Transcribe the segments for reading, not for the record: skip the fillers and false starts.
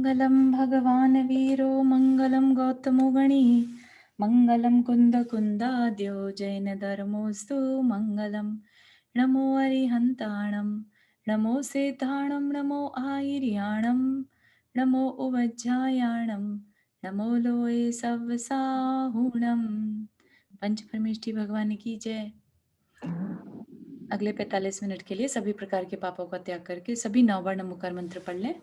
मंगलम भगवान वीरो मंगलम गौतमो गणी मंगलम कुंद कुंदाद्यो जैन धर्मोस्तु मंगलम नमो अरिहंताणम नमो सेताणम नमो आयर्याणम नमो उवज्जायाणम नमो लोए सवसाहुणम। पंच परमेष्ठी भगवान की जय। अगले 45 मिनट के लिए सभी प्रकार के पापों का त्याग करके सभी 9 बार नमोकार मंत्र पढ़ लें।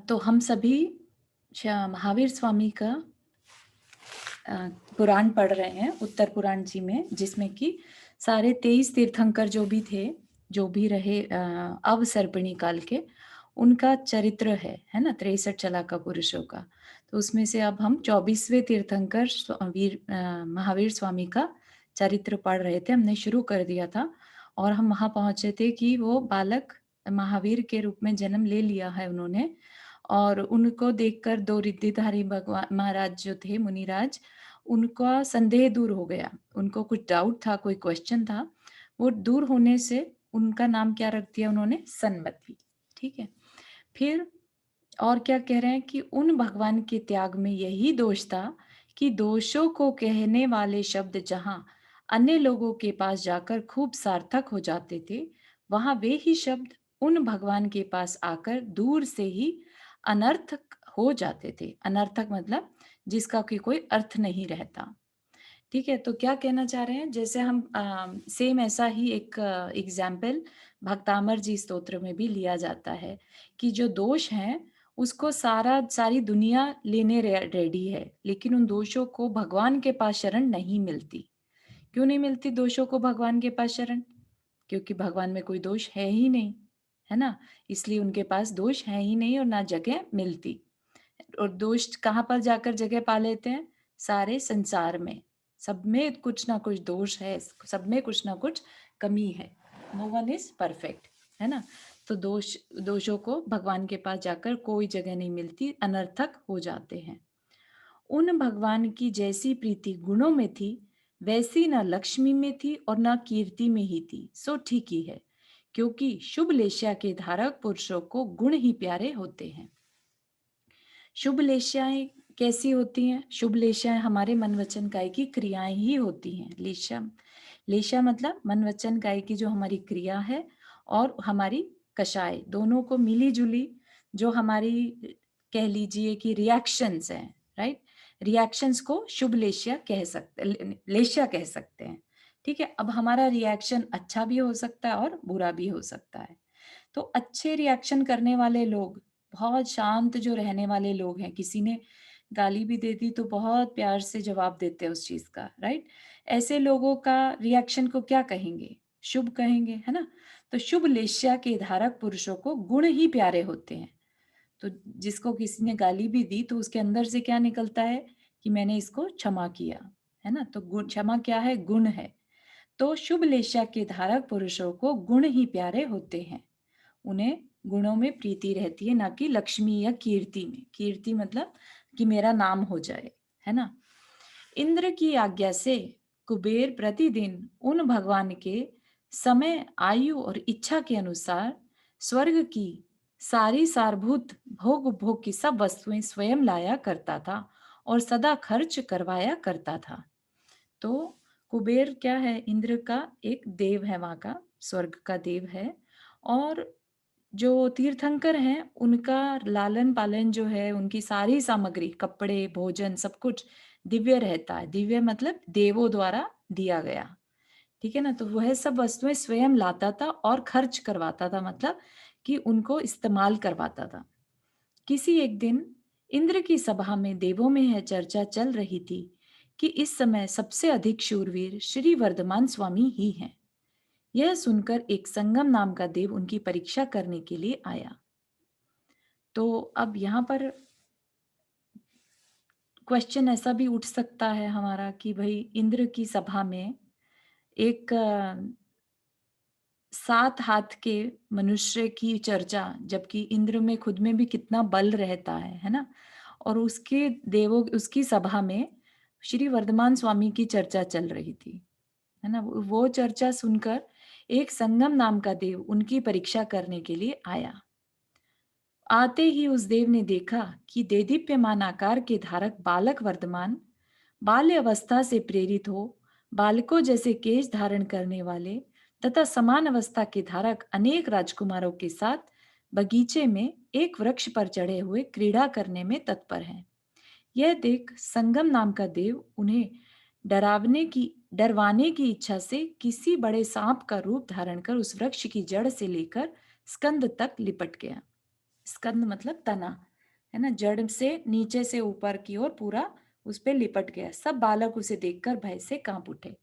तो हम सभी महावीर स्वामी का पुराण पढ़ रहे हैं, उत्तर पुराण जी में, जिसमें कि सारे 23 तीर्थंकर जो भी थे, जो भी रहे अवसर्पिणी काल के, उनका चरित्र है ना, 63 चलाका पुरुषों का। तो उसमें से अब हम 24वें तीर्थंकर महावीर स्वामी का चरित्र पढ़ रहे थे। हमने शुरू कर दिया था और हम वहां पहुंचे थे कि वो बालक महावीर के रूप में जन्म ले लिया है उन्होंने, और उनको देखकर 2 रिद्धिधारी भगवान महाराज जो थे, मुनिराज, उनका संदेह दूर हो गया। उनको कुछ डाउट था, कोई क्वेश्चन था, वो दूर होने से उनका नाम क्या रख दिया उन्होंने, सन्मति। ठीक है। फिर और क्या कह रहे हैं कि उन भगवान के त्याग में यही दोष था कि दोषों को कहने वाले शब्द जहां अन्य लोगों के पास जाकर खूब सार्थक हो जाते थे, वहां वे ही शब्द उन भगवान के पास आकर दूर से ही अनर्थक हो जाते थे। अनर्थक मतलब जिसका कि कोई अर्थ नहीं रहता। ठीक है। तो क्या कहना चाह रहे हैं, जैसे हम सेम ऐसा ही एक एग्जाम्पल भक्तामर जी स्तोत्र में भी लिया जाता है कि जो दोष हैं उसको सारी दुनिया लेने रेडी है, लेकिन उन दोषों को भगवान के पास शरण नहीं मिलती। क्यों नहीं मिलती दोषों को भगवान के पास शरण? क्योंकि भगवान में कोई दोष है ही नहीं, है ना। इसलिए उनके पास दोष है ही नहीं और ना जगह मिलती। और दोष कहाँ पर जाकर जगह पा लेते हैं? सारे संसार में। सब में कुछ ना कुछ दोष है, सब में कुछ ना कुछ कमी है। नो वन इज परफेक्ट, है ना। तो दोषों को भगवान के पास जाकर कोई जगह नहीं मिलती, अनर्थक हो जाते हैं। उन भगवान की जैसी प्रीति गुणों में थी, वैसी न लक्ष्मी में थी और न कीर्ति में ही थी। सो ठीक ही है, क्योंकि शुभ लेश्या के धारक पुरुषों को गुण ही प्यारे होते हैं। शुभ लेश्याएं कैसी होती हैं? शुभ लेश्याएं हमारे मन वचन काय की क्रियाएं ही होती हैं। लेश्या मतलब मन वचन काय की जो हमारी क्रिया है और हमारी कषाय, दोनों को मिली जुली जो हमारी कह लीजिए कि रिएक्शंस हैं, राइट। रिएक्शंस को शुभ लेश्या कह सकते हैं। ठीक है। अब हमारा रिएक्शन अच्छा भी हो सकता है और बुरा भी हो सकता है। तो अच्छे रिएक्शन करने वाले लोग, बहुत शांत जो रहने वाले लोग हैं, किसी ने गाली भी दे दी तो बहुत प्यार से जवाब देते हैं उस चीज का, राइट। ऐसे लोगों का रिएक्शन को क्या कहेंगे? शुभ कहेंगे, है ना। तो शुभ लेश्या के धारक पुरुषों को गुण ही प्यारे होते हैं। तो जिसको किसी ने गाली भी दी तो उसके अंदर से क्या निकलता है कि मैंने इसको क्षमा किया, है ना। तो गुण, क्षमा क्या है? गुण है। तो शुभ लेश्या के धारक पुरुषों को गुण ही प्यारे होते हैं। उन्हें गुणों में प्रीति रहती है, ना कि लक्ष्मी या कीर्ति में। कीर्ति मतलब कि मेरा नाम हो जाए, है ना। इंद्र की आज्ञा से कुबेर प्रतिदिन उन भगवान के समय, आयु और इच्छा के अनुसार स्वर्ग की सारी सारभूत भोग उपभोग की सब वस्तुएं स्वयं लाया करता था और सदा खर्च करवाया करता था। तो कुबेर क्या है? इंद्र का एक देव है, वहां का स्वर्ग का देव है। और जो तीर्थंकर हैं उनका लालन पालन जो है, उनकी सारी सामग्री, कपड़े, भोजन, सब कुछ दिव्य रहता है। दिव्य मतलब देवों द्वारा दिया गया। ठीक है ना। तो वह सब वस्तुएं स्वयं लाता था और खर्च करवाता था, मतलब कि उनको इस्तेमाल करवाता था। किसी एक दिन इंद्र की सभा में देवों में यह चर्चा चल रही थी कि इस समय सबसे अधिक शूरवीर श्री वर्धमान स्वामी ही हैं। यह सुनकर एक संगम नाम का देव उनकी परीक्षा करने के लिए आया। तो अब यहाँ पर क्वेश्चन ऐसा भी उठ सकता है हमारा कि भाई इंद्र की सभा में एक 7 हाथ के मनुष्य की चर्चा, जबकि इंद्र में खुद में भी कितना बल रहता है ना? और उसके देवों उसकी सभा में श्री वर्धमान स्वामी की चर्चा चल रही थी, है ना? वो चर्चा सुनकर एक संगम नाम का देव उनकी परीक्षा करने के लिए आया। आते ही उस देव ने देखा कि देदीप्यमान आकार के धारक बालक वर्धमान बाल्य अवस्था से प्रेरित हो बालकों जैसे केश धारण करने वाले तथा समान अवस्था के धारक अनेक राजकुमारों के साथ बगीचे में एक वृक्ष पर चढ़े हुए क्रीड़ा करने में तत्पर हैं। यह देख संगम नाम का देव उन्हें डरवाने की इच्छा से किसी बड़े सांप का रूप धारण कर उस वृक्ष की जड़ से लेकर स्कंद तक लिपट गया। स्कंद मतलब तना, है ना? जड़ से नीचे से ऊपर की ओर पूरा उस पे लिपट गया। सब बालक उसे देखकर भय से कांप उठे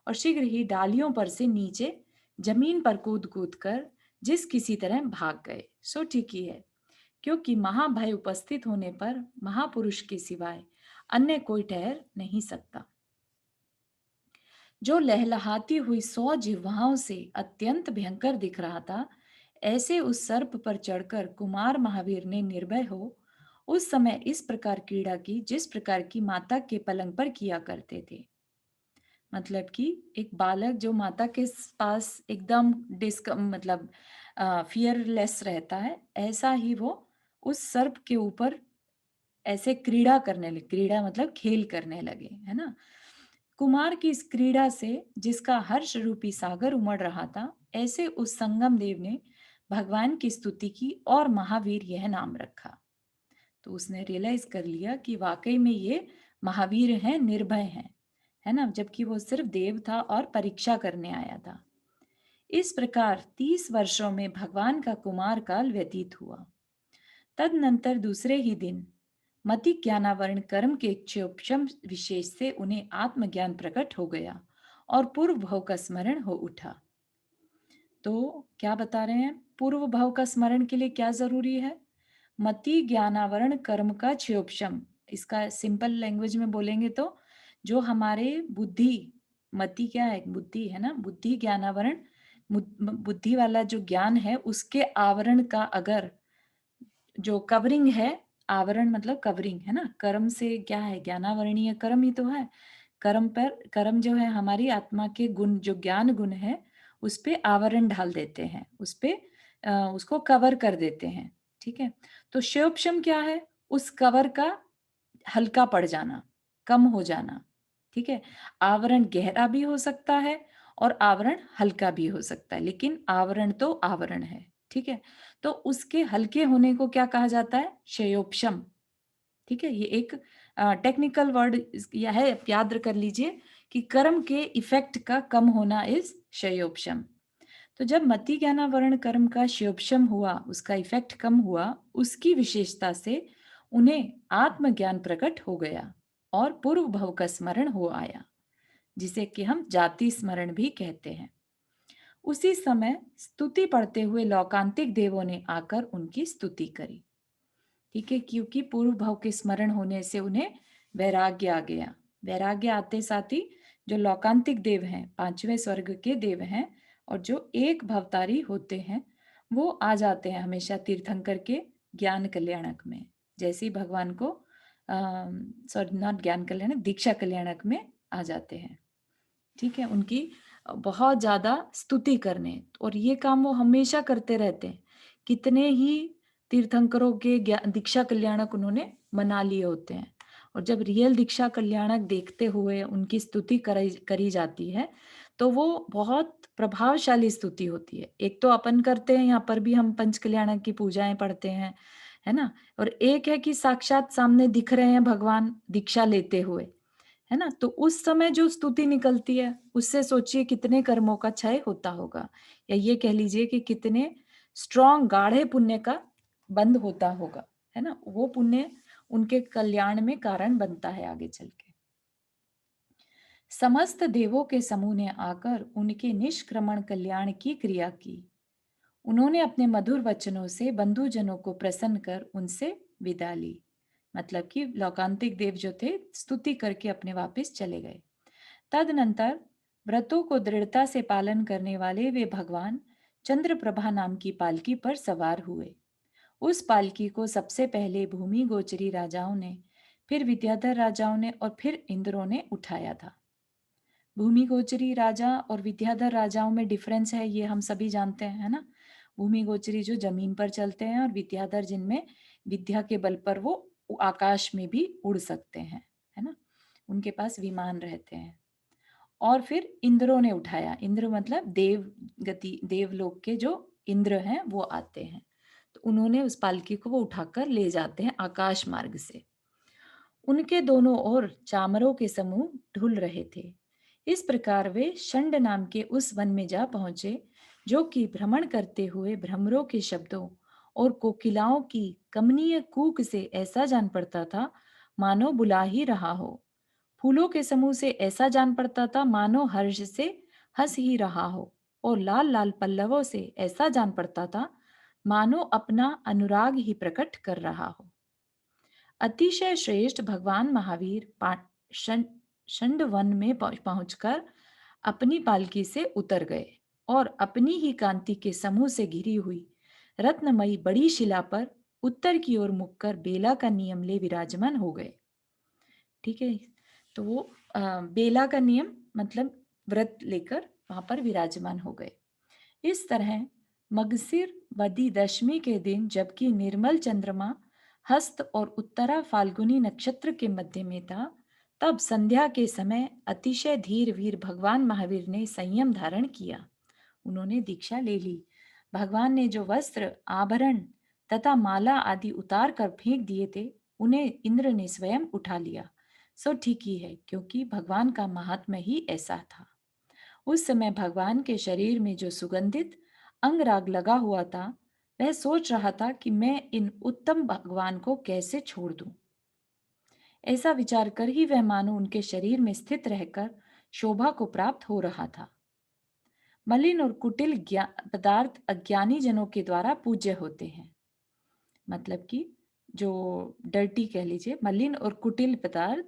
और शीघ्र ही डालियों पर से नीचे जमीन पर कूद कूद कर जिस किसी तरह भाग गए। सो ठीक ही है, क्योंकि महाभय उपस्थित होने पर महापुरुष के सिवाय अन्य कोई ठहर नहीं सकता। जो लहलहाती हुई 100 जिह्वाओं से अत्यंत भयंकर दिख रहा था, ऐसे उस सर्प पर चढ़कर कुमार महावीर ने निर्भय हो उस समय इस प्रकार क्रीड़ा की जिस प्रकार की माता के पलंग पर किया करते थे। मतलब कि एक बालक जो माता के पास एकदम मतलब फियरलेस रहता है, ऐसा ही वो उस सर्प के ऊपर ऐसे क्रीड़ा करने लगे। क्रीड़ा मतलब खेल करने लगे, है ना? कुमार की इस क्रीड़ा से जिसका हर्ष रूपी सागर उमड़ रहा था, ऐसे उस संगम देव ने भगवान की स्तुति की और महावीर यह नाम रखा। तो उसने रियलाइज कर लिया कि वाकई में ये महावीर हैं, निर्भय हैं, है ना? जबकि वो सिर्फ देव था और परीक्षा करने आया था। इस प्रकार 30 वर्षों में भगवान का कुमार काल व्यतीत हुआ। तदनंतर दूसरे ही दिन मति ज्ञानावरण कर्म के क्षोभम विशेष से उन्हें आत्मज्ञान प्रकट हो गया और पूर्व भाव का स्मरण हो उठा। तो क्या बता रहे हैं? पूर्व भाव का स्मरण के लिए क्या जरूरी है? मति ज्ञानावरण कर्म का क्षयोपशम। इसका सिंपल लैंग्वेज में बोलेंगे तो जो हमारे बुद्धि, मति क्या है? बुद्धि, है ना? बुद्धि ज्ञानावरण, बुद्धि वाला जो ज्ञान है उसके आवरण का अगर जो कवरिंग है, आवरण मतलब कवरिंग, है ना? कर्म से क्या है? ज्ञानावरणीय कर्म ही तो है। कर्म पर कर्म जो है हमारी आत्मा के गुण, जो ज्ञान गुण है उस पे आवरण डाल देते हैं, उस पे उसको कवर कर देते हैं। ठीक है? तो क्षयोपशम क्या है? उस कवर का हल्का पड़ जाना, कम हो जाना। ठीक है? आवरण गहरा भी हो सकता है और आवरण हल्का भी हो सकता है, लेकिन आवरण तो आवरण है। ठीक है? तो उसके हल्के होने को क्या कहा जाता है? क्षयोपशम। ठीक है? ये एक टेक्निकल वर्ड यह है, याद कर लीजिए कि कर्म के इफेक्ट का कम होना इज क्षयोपशम। तो जब मति ज्ञानावरण कर्म का क्षयोपशम हुआ, उसका इफेक्ट कम हुआ, उसकी विशेषता से उन्हें आत्मज्ञान प्रकट हो गया और पूर्व भव का स्मरण हो आया, जिसे कि हम जाति स्मरण भी कहते हैं। उसी समय स्तुति पढ़ते हुए लौकांतिक देवों ने आकर उनकी स्तुति करी। ठीक है? क्योंकि पूर्व भाव के स्मरण होने से उन्हें वैराग्य आ गया। वैराग्य आते साथ ही जो लौकांतिक देव हैं, 5वें स्वर्ग के देव हैं और जो एक भवतारी होते हैं, वो आ जाते हैं हमेशा तीर्थंकर के ज्ञान कल्याणक में। जैसे ही भगवान को सॉरी नॉट ज्ञान कल्याणक, दीक्षा कल्याणक में आ जाते हैं। ठीक है? उनकी बहुत ज्यादा स्तुति करने, और ये काम वो हमेशा करते रहते हैं। कितने ही तीर्थंकरों के दीक्षा कल्याणक उन्होंने मना लिए होते हैं, और जब रियल दीक्षा कल्याणक देखते हुए उनकी स्तुति करी जाती है तो वो बहुत प्रभावशाली स्तुति होती है। एक तो अपन करते हैं, यहाँ पर भी हम पंच कल्याणक की पूजाएं पढ़ते हैं, है ना? और एक है कि साक्षात सामने दिख रहे हैं भगवान दीक्षा लेते हुए, है ना? तो उस समय जो स्तुति निकलती है उससे सोचिए कितने कर्मों का क्षय होता होगा, या ये कह लीजिए कि कितने स्ट्रॉन्ग गाढ़े पुण्य का बंद होता होगा, है ना? वो पुण्य उनके कल्याण में कारण बनता है आगे चल के। समस्त देवों के समूह ने आकर उनके निष्क्रमण कल्याण की क्रिया की। उन्होंने अपने मधुर वचनों से बंधुजनों को प्रसन्न कर उनसे विदा ली। मतलब कि लौकांतिक देव जो थे स्तुति करके अपने वापस चले गए। तदनंतर व्रतों को दृढ़ता से पालन करने वाले वे भगवान चंद्रप्रभा नाम की पालकी पर सवार हुए। उस पालकी को सबसे पहले भूमि गोचरी राजाओं ने, फिर विद्याधर राजाओं ने और फिर इंद्रों ने उठाया था। भूमि गोचरी राजा और विद्याधर राजाओं में डिफरेंस है, ये हम सभी जानते हैं, है ना। भूमि गोचरी जो जमीन पर चलते हैं और विद्याधर जिनमें विद्या के बल पर वो आकाश में भी उड़ सकते हैं, है ना, उनके पास विमान रहते हैं। और फिर इंद्रों ने उठाया, इंद्र मतलब देव गति, देवलोक के जो इंद्र हैं वो आते हैं, तो उन्होंने उस पालकी को वो उठाकर ले जाते हैं आकाश मार्ग से। उनके दोनों ओर चामरों के समूह ढुल रहे थे। इस प्रकार वे षंड नाम के उस वन में जा पहुंचे, जो कि भ्रमण करते हुए भ्रमरों के शब्दों और कोकिलाओं की कमनीय कूक से ऐसा जान पड़ता था मानो बुला ही रहा हो। फूलों के समूह से ऐसा जान पड़ता था मानो हर्ष से हंस ही रहा हो, और लाल लाल पल्लवों से ऐसा जान पड़ता था मानो अपना अनुराग ही प्रकट कर रहा हो। अतिशय श्रेष्ठ भगवान महावीर षंड वन में पहुंचकर अपनी पालकी से उतर गए और अपनी ही कांति के समूह से घिरी हुई रत्नमयी बड़ी शिला पर उत्तर की ओर मुख कर बेला का नियम ले विराजमान हो गए। ठीक है, तो वो बेला का नियम मतलब व्रत लेकर वहां पर विराजमान हो गए। इस तरह मगसिर वदी दशमी के दिन, जबकि निर्मल चंद्रमा हस्त और उत्तरा फाल्गुनी नक्षत्र के मध्य में था, तब संध्या के समय अतिशय धीर वीर भगवान महावीर ने संयम धारण किया। उन्होंने दीक्षा ले ली। भगवान ने जो वस्त्र, आभरण तथा माला आदि उतार कर फेंक दिए थे, उन्हें इंद्र ने स्वयं उठा लिया। सो ठीक ही है, क्योंकि भगवान का महात्म्य ही ऐसा था। उस समय भगवान के शरीर में जो सुगंधित अंगराग लगा हुआ था, वह सोच रहा था कि मैं इन उत्तम भगवान को कैसे छोड़ दूं। ऐसा विचार कर ही वह मानो उनके शरीर में स्थित रहकर शोभा को प्राप्त हो रहा था। मलिन और कुटिल पदार्थ अज्ञानी जनों के द्वारा पूज्य होते हैं। मतलब कि जो डर्टी कह लीजिए, मलिन और कुटिल पदार्थ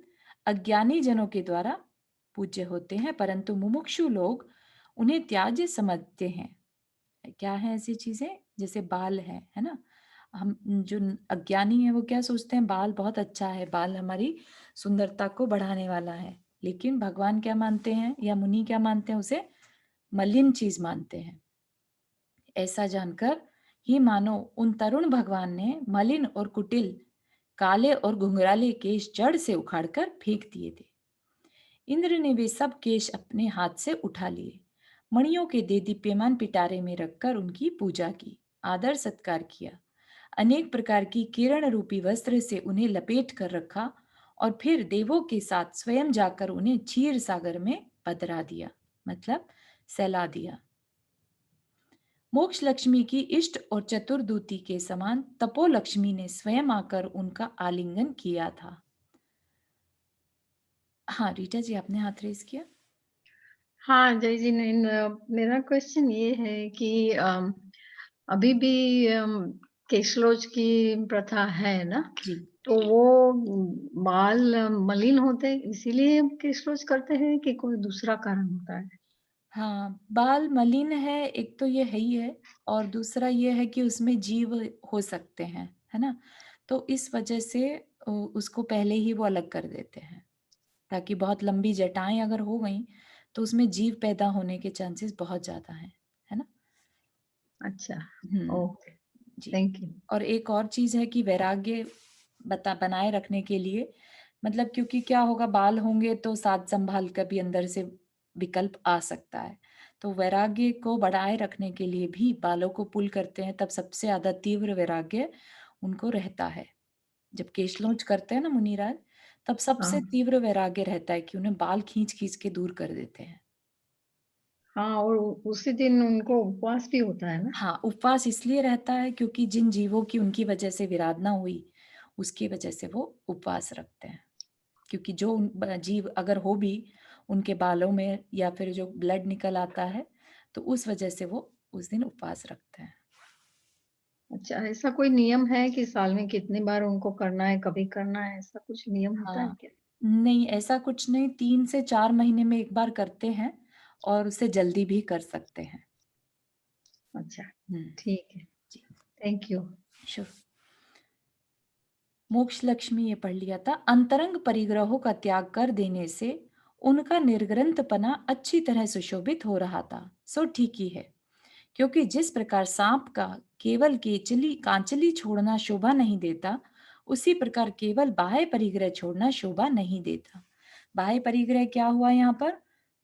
अज्ञानी जनों के द्वारा पूज्य होते हैं, परंतु मुमुक्षु लोग उन्हें त्याज्य समझते हैं। क्या है ऐसी चीजें? जैसे बाल है ना। हम जो अज्ञानी है वो क्या सोचते हैं, बाल बहुत अच्छा है, बाल हमारी सुंदरता को बढ़ाने वाला है। लेकिन भगवान क्या मानते हैं या मुनि क्या मानते हैं, उसे मलिन चीज मानते हैं। ऐसा जानकर ही मानो उन तरुण भगवान ने मलिन और कुटिल काले और घुंघराले केश जड़ से उखाड़कर फेंक दिए थे। इंद्र ने वे सब केश अपने हाथ से उठा लिए, मणियों के दे दीप्यमान पिटारे में रखकर उनकी पूजा की, आदर सत्कार किया, अनेक प्रकार की किरण रूपी वस्त्र से उन्हें लपेट कर रखा और फिर देवों के साथ स्वयं जाकर उन्हें क्षीर सागर में पधरा दिया, मतलब सहला दिया। मोक्ष लक्ष्मी की इष्ट और चतुर्दूती के समान तपो लक्ष्मी ने स्वयं आकर उनका आलिंगन किया था। हाँ रीटा जी, आपने हाथ रेस किया। हाँ जय जी ने मेरा क्वेश्चन ये है कि अभी भी केशलोच की प्रथा है ना, जी तो वो बाल मलिन होते हैं इसीलिए केशलोच करते हैं कि कोई दूसरा कारण होता है? हाँ, बाल मलिन है, एक तो ये है ही है, और दूसरा ये है कि उसमें जीव हो सकते हैं, है ना। तो इस वजह से उसको पहले ही वो अलग कर देते हैं, ताकि बहुत लंबी जटाएं अगर हो गई तो उसमें जीव पैदा होने के चांसेस बहुत ज्यादा हैं, है ना। अच्छा, हम्म। ओके, जी। Thank you. और एक और चीज है कि वैराग्य बनाए रखने के लिए, मतलब क्योंकि क्या होगा, बाल होंगे तो साज संभाल का भी अंदर से विकल्प आ सकता है। तो वैराग्य को बढ़ाए रखने के लिए भी बालों को पुल करते हैं, तब सबसे ज्यादा तीव्र वैराग्य उनको रहता है। जब केशलोच करते हैं ना मुनिराज, तब सबसे हाँ तीव्र वैराग्य रहता है कि उन्हें बाल खींच खींच के दूर कर देते हैं। हाँ, और उसी दिन उनको उपवास भी होता है ना? हाँ, उपवास इसलिए रहता है क्योंकि जिन जीवों की उनकी वजह से विराधना हुई, उसकी वजह से वो उपवास रखते हैं। क्योंकि जो जीव अगर हो भी उनके बालों में या फिर जो ब्लड निकल आता है, तो उस वजह से वो उस दिन उपवास रखते हैं। अच्छा, ऐसा कोई नियम है कि साल में कितनी बार उनको करना है, कभी करना है, ऐसा कुछ नियम होता है हाँ, क्या? नहीं ऐसा कुछ नहीं, 3 से 4 महीने में 1 बार करते हैं और उससे जल्दी भी कर सकते हैं। अच्छा, हुँ, ठीक है, जी, थैंक यू। श्योर। मोक्ष लक्ष्मी ये पढ़ लिया था। अंतरंग परिग्रहों का त्याग कर देने से उनका निर्ग्रंथपना अच्छी तरह सुशोभित हो रहा था। सो ठीक ही है, क्योंकि जिस प्रकार सांप का केवल केचली कांचली छोड़ना शोभा नहीं देता, उसी प्रकार केवल बाह्य परिग्रह छोड़ना शोभा नहीं देता। बाह्य परिग्रह क्या हुआ यहाँ पर?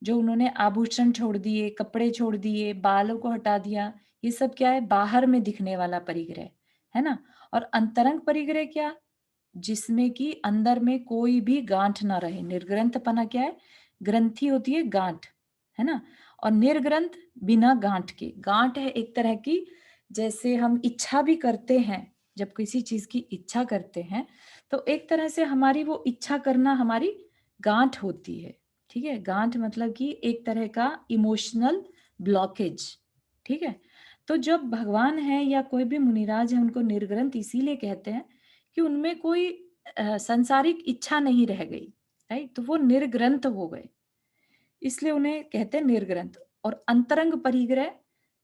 जो उन्होंने आभूषण छोड़ दिए, कपड़े छोड़ दिए, बालों को हटा दिया, ये सब क्या है? बाहर में दिखने वाला परिग्रह, है ना? और अंतरंग परिग्रह क्या? जिसमें कि अंदर में कोई भी गांठ ना रहे। निर्ग्रंथपना क्या है? ग्रंथि होती है गांठ, है ना? और निर्ग्रंथ बिना गांठ के। गांठ है एक तरह की, जैसे हम इच्छा भी करते हैं, जब किसी चीज की इच्छा करते हैं तो एक तरह से हमारी वो इच्छा करना हमारी गांठ होती है। ठीक है, गांठ मतलब कि एक तरह का इमोशनल ब्लॉकेज। ठीक है, तो जब भगवान है या कोई भी मुनिराज है उनको निर्ग्रंथ इसीलिए कहते हैं कि उनमें कोई सांसारिक इच्छा नहीं रह गई, राइट? तो वो निर्ग्रंथ हो गए, इसलिए उन्हें कहते हैं निर्ग्रंथ। और अंतरंग परिग्रह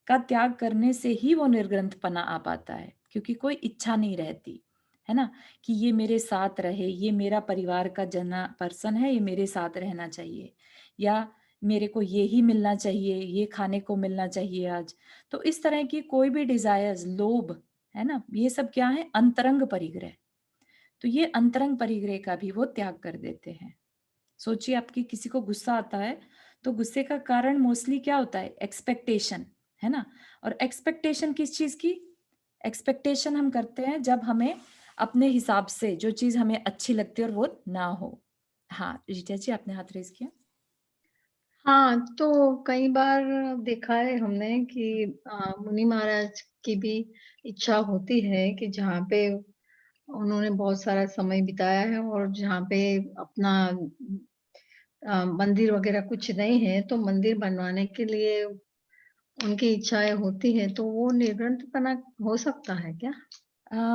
का त्याग करने से ही वो निर्ग्रंथपना आ पाता है, क्योंकि कोई इच्छा नहीं रहती, है ना? कि ये मेरे साथ रहे, ये मेरा परिवार का जना पर्सन है, ये मेरे साथ रहना चाहिए, या मेरे को ये ही मिलना चाहिए, ये खाने को मिलना चाहिए आज। तो इस तरह की कोई भी डिजायर्स, लोभ, है ना, ये सब क्या है? अंतरंग परिग्रह। तो ये अंतरंग परिग्रह का भी वो त्याग कर देते हैं। सोचिए आपकी किसी को गुस्सा आता है, तो गुस्से का कारण मोस्टली क्या होता है? एक्सपेक्टेशन, है ना? और एक्सपेक्टेशन किस चीज की? एक्सपेक्टेशन हम करते हैं जब हमें अपने हिसाब से जो चीज हमें अच्छी लगती है और वो ना हो। हाँ, रिचा जी आपने हाथ रेज किया। हाँ, तो कई बार देखा है हमने कि मुनि महाराज की भी इच्छा होती है कि जहाँ पे उन्होंने बहुत सारा समय बिताया है और जहाँ पे अपना मंदिर वगैरह कुछ नहीं है, तो मंदिर बनवाने के लिए उनकी इच्छाएँ होती हैं, तो वो निर्ग्रंथपना हो सकता है क्या?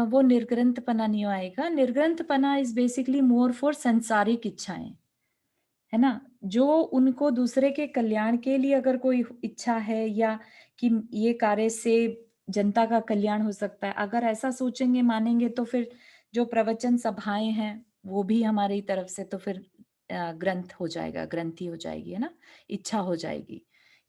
वो निर्ग्रंथपना नहीं आएगा। निर्ग्रंथपना इज बेसिकली मोर फॉर संसारिक इच्छाएं, है ना? जो उनको दूसरे के कल्याण के लिए अगर कोई इच्छा है, या कि ये कार्य से जनता का कल्याण हो सकता है, अगर ऐसा सोचेंगे मानेंगे तो फिर जो प्रवचन सभाएं हैं वो भी हमारी तरफ से तो फिर ग्रंथ हो जाएगा, ग्रंथि हो जाएगी, है ना? इच्छा हो जाएगी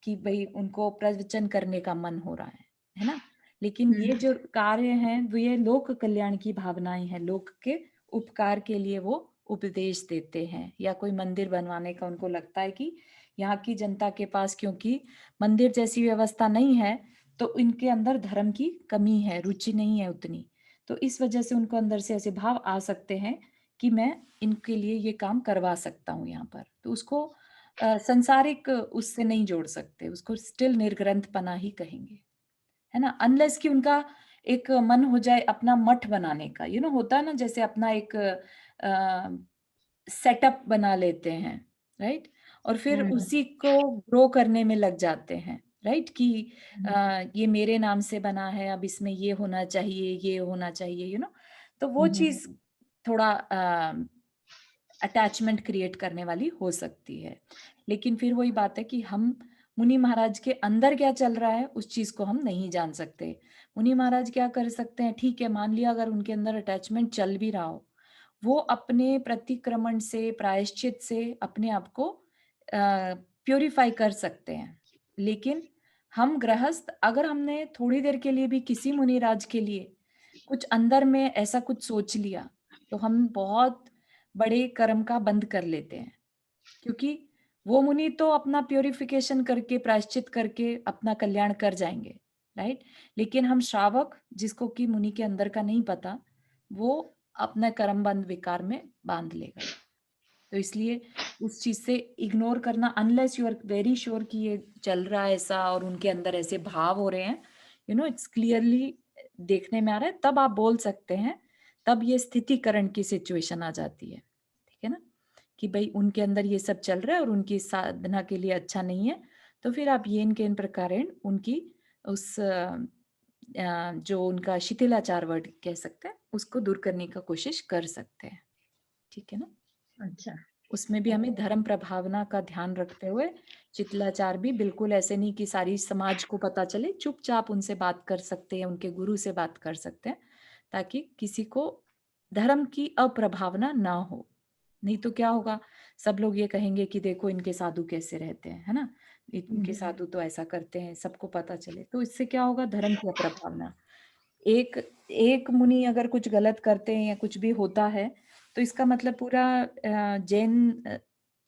कि भाई उनको प्रवचन करने का मन हो रहा है ना? लेकिन हुँ, ये जो कार्य हैं वो ये लोक कल्याण की भावनाएं हैं, लोक के उपकार के लिए वो उपदेश देते हैं, या कोई मंदिर बनवाने का उनको लगता है कि यहाँ की जनता के पास क्योंकि मंदिर जैसी व्यवस्था नहीं है, तो इनके अंदर धर्म की कमी है, रुचि नहीं है उतनी। तो इस वजह से उनको अंदर से ऐसे भाव आ सकते हैं कि मैं इनके लिए ये काम करवा सकता हूँ यहाँ पर। तो उसको संसारिक उससे नहीं जोड़ सकते, उसको स्टिल निर्ग्रंथपना ही कहेंगे, है ना? अनलेस कि उनका एक मन हो जाए अपना मठ बनाने का, होता है ना, जैसे अपना एक सेटअप बना लेते हैं, राइट? और फिर हुँ, उसी को ग्रो करने में लग जाते हैं, राइट? कि हुँ, ये मेरे नाम से बना है, अब इसमें ये होना चाहिए, ये होना चाहिए, तो वो हुँ, हुँ, चीज थोड़ा अटैचमेंट क्रिएट करने वाली हो सकती है। लेकिन फिर वही बात है कि हम मुनि महाराज के अंदर क्या चल रहा है उस चीज को हम नहीं जान सकते। मुनि महाराज क्या कर सकते हैं? ठीक है, मान लिया अगर उनके अंदर अटैचमेंट चल भी रहा हो, वो अपने प्रतिक्रमण से, प्रायश्चित से अपने आप को प्यूरिफाई कर सकते हैं। लेकिन हम गृहस्थ, अगर हमने थोड़ी देर के लिए भी किसी मुनिराज के लिए कुछ अंदर में ऐसा कुछ सोच लिया, तो हम बहुत बड़े कर्म का बंद कर लेते हैं, क्योंकि वो मुनि तो अपना प्यूरिफिकेशन करके, प्रायश्चित करके अपना कल्याण कर जाएंगे, राइट? लेकिन हम श्रावक, जिसको कि मुनि के अंदर का नहीं पता, वो अपना कर्म बंद विकार में बांध लेगा। तो इसलिए उस चीज से इग्नोर करना, unless you are very sure कि ये चल रहा है ऐसा और उनके अंदर ऐसे भाव हो रहे हैं, इट्स क्लियरली देखने में आ रहा है, तब आप बोल सकते हैं। तब ये स्थितिकरण की सिचुएशन आ जाती है, ठीक है ना? कि भाई उनके अंदर ये सब चल रहा है और उनकी साधना के लिए अच्छा नहीं है, तो फिर आप ये इनके इन प्रकार उनकी उस जो उनका शिथिलाचार वर्ड कह सकते हैं, उसको दूर करने का कोशिश कर सकते हैं। ठीक है ना? अच्छा। उसमें भी हमें धर्म प्रभावना का ध्यान रखते हुए शिथिलाचार भी बिल्कुल ऐसे नहीं कि सारी समाज को पता चले, चुपचाप उनसे बात कर सकते हैं, उनके गुरु से बात कर सकते हैं, ताकि किसी को धर्म की अप्रभावना ना हो। नहीं तो क्या होगा, सब लोग ये कहेंगे कि देखो इनके साधु कैसे रहते हैं, है ना? इनके साधु तो ऐसा करते हैं, सबको पता चले। तो इससे क्या होगा, धर्म की अप्रभावना। एक एक मुनि अगर कुछ गलत करते हैं या कुछ भी होता है, तो इसका मतलब पूरा जैन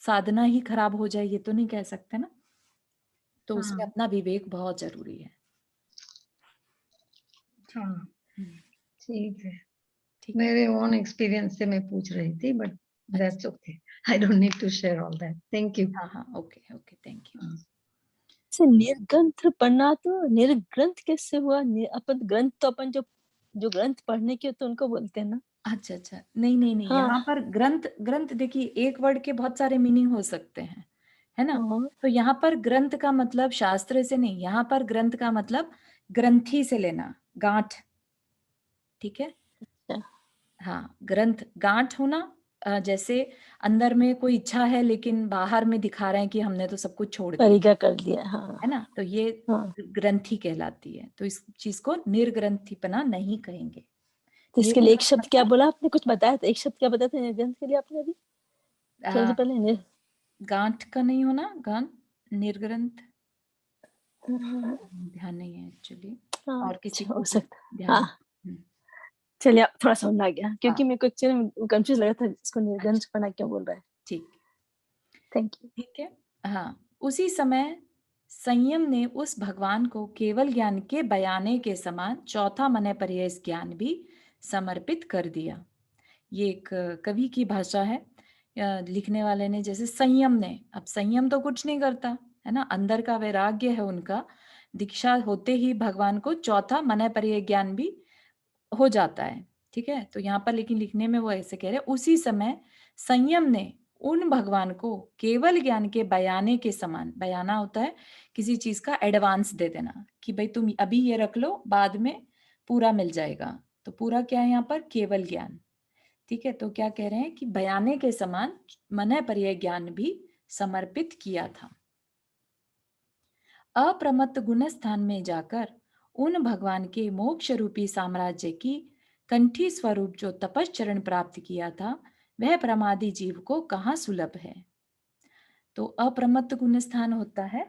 साधना ही खराब हो जाए, ये तो नहीं कह सकते ना। तो उसमें हाँ, अपना विवेक बहुत जरूरी है। हाँ, हम्म, ठीक है। ठीक है। मेरे ओन एक्सपीरियंस से मैं पूछ रही थी, बट अच्छा, that's okay. I don't need to share all that. Thank you. हाँ हाँ, ओके ओके, थैंक यू। से निर्ग्रंथ पढ़ना, तो निर्ग्रंथ कैसे हुआ? अपन ग्रंथ तो अपन जो जो ग्रंथ पढ़ने के तो उनको बोलते हैं ना। अच्छा अच्छा, नहीं नहीं नहीं, हाँ। यहाँ पर ग्रंथ, ग्रंथ देखिए, एक वर्ड के बहुत सारे मीनिंग हो सकते हैं, है ना? और तो यहाँ पर ग्रंथ का मतलब शास्त्र से नहीं, यहाँ पर ग्रंथ का मतलब ग्रंथि से लेना, गांठ। ठीक है। क्या? हाँ, ग्रंथ गांठ होना, जैसे अंदर में कोई इच्छा है लेकिन बाहर में दिखा रहे हैं कि हमने तो सब कुछ छोड़ दिया, परिगा कर दिया। हाँ। है ना? तो ये हाँ, ग्रंथि कहलाती है। तो इस चीज को निर्ग्रंथिपना नहीं कहेंगे। तो इसके लिए एक निर्ग्रंथ शब्द क्या मतलब बोला आपने? कुछ बताया था, एक शब्द क्या बताया था निर्ग्रंथ के लिए आपने अभी थोड़ी देर पहले? गांठ का नहीं होना, गांठ, निर्ग्रंथ, हाँ, ध्यान नहीं है एक्चुअली। और किसी अच्छा को हो भी सकता है। ध्यान। हाँ, चलिए, अब थोड़ा समझ आ गया, हाँ, क्योंकि मेरे को एक्चुअली कंफ्यूज लगा था इसको निर्ग्रंथ अच्छा, पढ़ना क्यों बोल रहा है। ठीक, थैंक यू। ठीक है। हाँ, उसी समय संयम ने उस भगवान को केवल ज्ञान के बयाने के समान चौथा मने पर्याय ज्ञान भी समर्पित कर दिया। ये एक कवि की भाषा है। लिखने वाले ने जैसे संयम ने, अब संयम तो कुछ नहीं करता, है ना? अंदर का वैराग्य है उनका, दीक्षा होते ही भगवान को चौथा मने पर्याय ज्ञान भी हो जाता है। ठीक है। तो यहाँ पर लेकिन लिखने में वो ऐसे कह रहे हैं, उसी समय संयम ने उन भगवान को केवल ज्ञान के बयाने के समान, बयाना होता है किसी चीज का एडवांस दे देना, कि भाई तुम अभी ये रख लो, बाद में पूरा मिल जाएगा। तो पूरा क्या है यहाँ पर? केवल ज्ञान। ठीक है। तो क्या कह रहे हैं कि बयाने के समान मन पर्याय ज्ञान भी समर्पित किया था। अप्रमत्त गुण स्थान में जाकर उन भगवान के मोक्ष रूपी साम्राज्य की कंठी स्वरूप जो तपश्चरण प्राप्त किया था, वह प्रमादी जीव को कहाँ सुलभ है। तो अप्रमत्त गुण स्थान होता है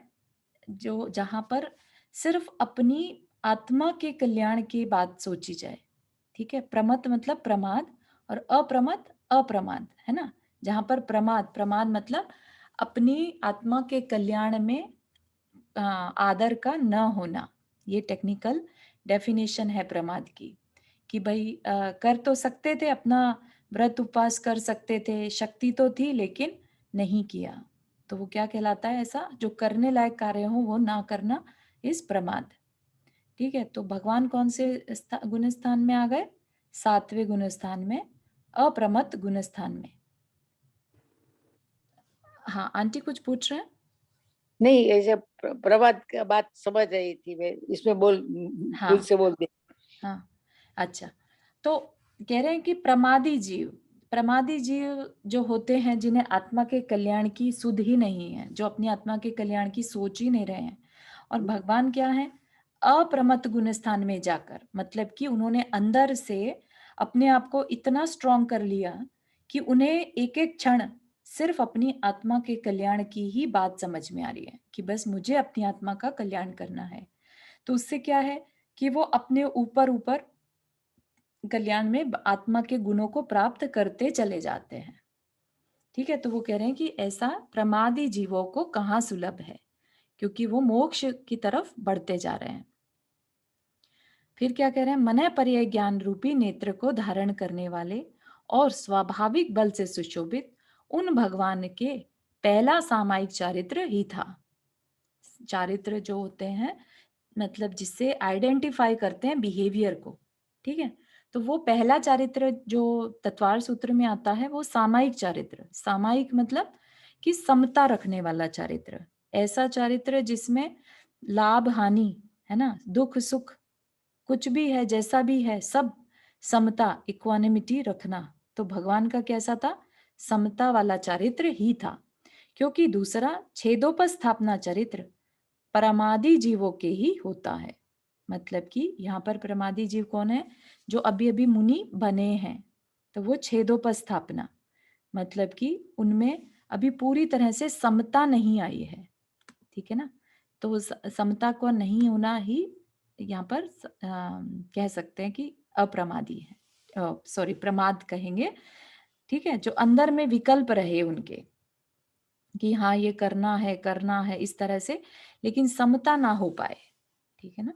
जो, जहां पर सिर्फ अपनी आत्मा के कल्याण की बात सोची जाए। ठीक है। प्रमत्त मतलब प्रमाद, और अप्रमत्त अप्रमाद, है ना? जहां पर प्रमाद, प्रमाद मतलब अपनी आत्मा के कल्याण में आदर का न होना। ये टेक्निकल डेफिनेशन है प्रमाद की, कि भाई कर तो सकते थे, अपना व्रत उपवास कर सकते थे, शक्ति तो थी, लेकिन नहीं किया। तो वो क्या कहलाता है? ऐसा जो करने लायक कार्य हो वो ना करना, इस प्रमाद। ठीक है। तो भगवान कौन से गुण स्थान में आ गए? सातवें गुण स्थान में, अप्रमत्त गुण स्थान में। हाँ, आंटी कुछ पूछ रहे हैं? नहीं, ऐसे प्रभात का बात समझ रही थी मैं, इसमें बोल भूल हाँ से बोल दे। हाँ, अच्छा। तो कह रहे हैं कि प्रमादी जीव, प्रमादी जीव जो होते हैं, जिन्हें आत्मा के कल्याण की सुध ही नहीं है, जो अपनी आत्मा के कल्याण की सोच ही नहीं रहे हैं। और भगवान क्या है? अप्रमत्त गुण स्थान में जाकर, मतलब कि उन्होंने अंदर से अपने आप को इतना स्ट्रांग कर लिया कि उन्हें एक एक क्षण सिर्फ अपनी आत्मा के कल्याण की ही बात समझ में आ रही है, कि बस मुझे अपनी आत्मा का कल्याण करना है। तो उससे क्या है कि वो अपने ऊपर ऊपर कल्याण में आत्मा के गुणों को प्राप्त करते चले जाते हैं। ठीक है। तो वो कह रहे हैं कि ऐसा प्रमादी जीवों को कहाँ सुलभ है, क्योंकि वो मोक्ष की तरफ बढ़ते जा रहे हैं। फिर क्या कह रहे हैं? मन पर्याय ज्ञान रूपी नेत्र को धारण करने वाले और स्वाभाविक बल से सुशोभित उन भगवान के पहला सामायिक चारित्र ही था। चारित्र जो होते हैं, मतलब जिससे आइडेंटिफाई करते हैं बिहेवियर को। ठीक है। तो वो पहला चारित्र जो तत्वार सूत्र में आता है, वो सामायिक चारित्र। सामायिक मतलब कि समता रखने वाला चारित्र, ऐसा चारित्र जिसमें लाभ हानि, है ना, दुख सुख कुछ भी है, जैसा भी है, सब समता, इक्वानिमिटी रखना। तो भगवान का कैसा था? समता वाला चरित्र ही था। क्योंकि दूसरा छेदोपस्थापना चरित्र परमादि जीवों के ही होता है। मतलब कि यहाँ पर परमादि जीव कौन है? जो अभी अभी मुनि बने हैं। तो वो छेदोपस्थापना, मतलब कि उनमें अभी पूरी तरह से समता नहीं आई है। ठीक है ना? तो समता को नहीं होना ही यहाँ पर कह सकते हैं कि अप्रमादी है, सॉरी प्रमाद कहेंगे। ठीक है? जो अंदर में विकल्प रहे उनके कि हाँ ये करना है इस तरह से, लेकिन समता ना हो पाए। ठीक है ना?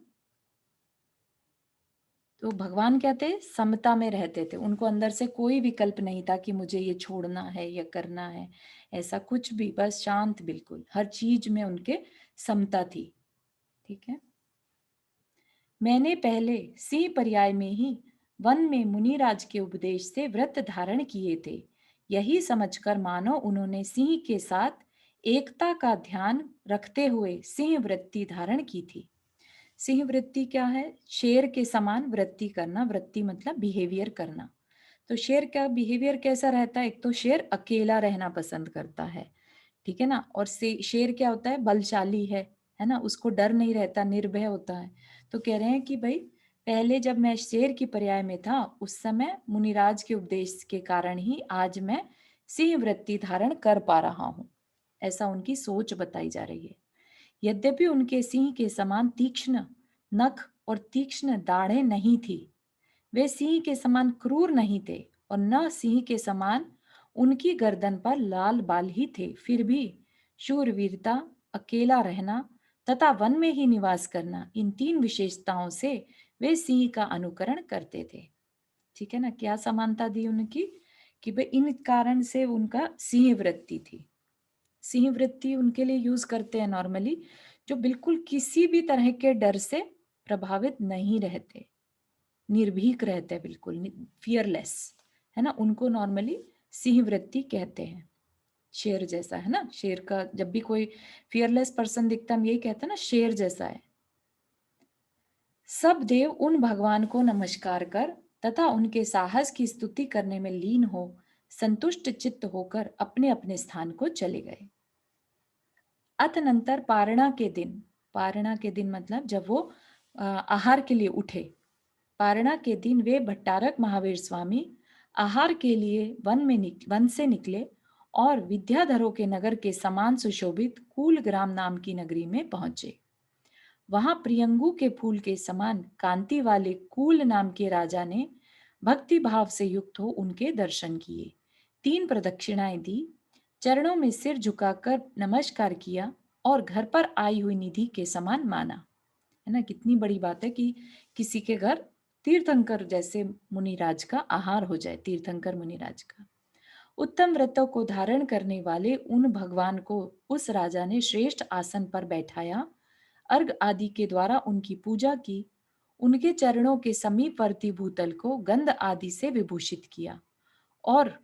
तो भगवान क्या थे? समता में रहते थे। उनको अंदर से कोई विकल्प नहीं था कि मुझे ये छोड़ना है या करना है, ऐसा कुछ भी, बस शांत बिल्कुल, हर चीज में उनके समता थी। ठीक है? मैंने पहले सिंह पर्याय में ही वन में मुनिराज के उपदेश से व्रत धारण किए थे। यही समझकर मानो उन्होंने सिंह के साथ एकता का ध्यान रखते हुए सिंह वृत्ति धारण की थी। सिंह वृत्ति क्या है? शेर के समान वृत्ति करना। वृत्ति मतलब बिहेवियर करना। तो शेर का बिहेवियर कैसा रहता है? एक तो शेर अकेला रहना पसंद करता है। ठीक है ना? और शेर क्या होता है? बलशाली है ना? उसको डर नहीं रहता, निर्भय होता है। तो कह रहे हैं कि भाई पहले जब मैं शेर की पर्याय में था उस समय मुनिराज के उपदेश के कारण ही आज मैं सिंह वृत्ति धारण कर पा रहा हूं। ऐसा उनकी सोच बताई जा रही है। यद्यपि उनके सिंह के समान तीक्ष्ण नख और तीक्ष्ण दाढ़ें नहीं थी, वे सिंह के समान क्रूर नहीं थे और न सिंह के समान उनकी गर्दन पर लाल बाल ही थे, फिर भी शूरवीरता, अकेला रहना तथा वन में ही निवास करना, इन तीन विशेषताओं से वे सिंह का अनुकरण करते थे। ठीक है ना? क्या समानता दी उनकी? कि भाई इन कारण से उनका सिंह वृत्ति थी। सिंह वृत्ति उनके लिए यूज करते हैं नॉर्मली जो बिल्कुल किसी भी तरह के डर से प्रभावित नहीं रहते, निर्भीक रहते हैं, बिल्कुल फियरलेस, है ना? उनको नॉर्मली सिंह वृत्ति कहते हैं। शेर जैसा, है ना? शेर का जब भी कोई फियरलेस पर्सन दिखता है हम यही कहते हैं ना, शेर जैसा है। सब देव उन भगवान को नमस्कार कर तथा उनके साहस की स्तुति करने में लीन हो संतुष्ट चित्त होकर अपने अपने स्थान को चले गए। अतनंतर पारणा के दिन, पारणा के दिन मतलब जब वो आहार के लिए उठे, पारणा के दिन वे भट्टारक महावीर स्वामी आहार के लिए वन से निकले और विद्याधरों के नगर के समान सुशोभित कूलग्राम नाम की नगरी में पहुंचे। वहां प्रियंगु के फूल के समान कांति वाले कूल नाम के राजा ने भक्ति भाव से युक्त हो उनके दर्शन किए, 3 प्रदक्षिणाएं दी, चरणों में सिर झुकाकर नमस्कार किया और घर पर आई हुई निधि के समान माना। है ना? कितनी बड़ी बात है कि किसी के घर तीर्थंकर जैसे मुनिराज का आहार हो जाए, तीर्थंकर मुनिराज का। उत्तम व्रतों को धारण करने वाले उन भगवान को उस राजा ने श्रेष्ठ आसन पर बैठाया, अर्घ आदि के द्वारा उनकी पूजा की, उनके चरणों के समीपवर्ती भूतल को गंध आदि से विभूषित किया और